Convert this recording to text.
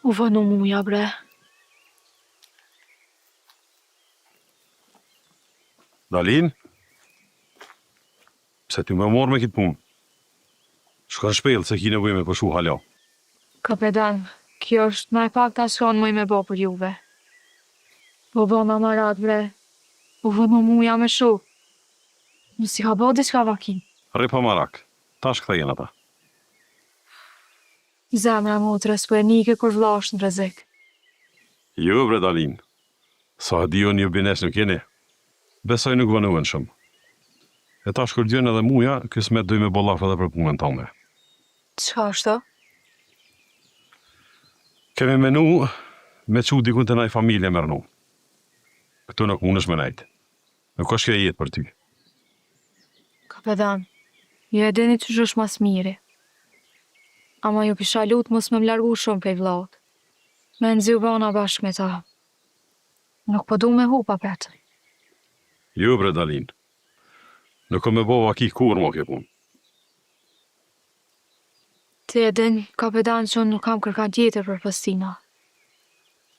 U vënu muja, bre. Dalin? Pse ty më morë me kitë punë? Shka në shpelë se ki nevoj me pëshu hala. Kapetan, kjo është më e pak ta shkon mëj me bo për juve. Po bo ma marat, bre. U vënu muja me shu. Nësi ka bo diçka vakin. Ripa marak, tash këta jenë ata. Zemra motrës për e nike kur vlash në rrezik. Jo, bre Dalin. Sa dio një bines nuk jeni. Besoj nuk vënuen shumë. E tash kur djën edhe muja, kësmet doj me bollaf edhe për punën tome. Çka është? Kemi menu me qu dikun të naj familje mërnu. Këtu nuk mund është me najtë. Nuk është kjo jetë për ty. Kapetan, ju e dini që është mas miri. Ama ju pisha lut mos me mlargu shumë prej vllaut. Me nëziu bana bashkë me ta. Nuk po du me hupa petë. Jo, bre Dalin. Nuk o me bo vaki kur mo ke punë. Ti e din, kapetan, që unë nuk kam kërkan tjetër për Festina.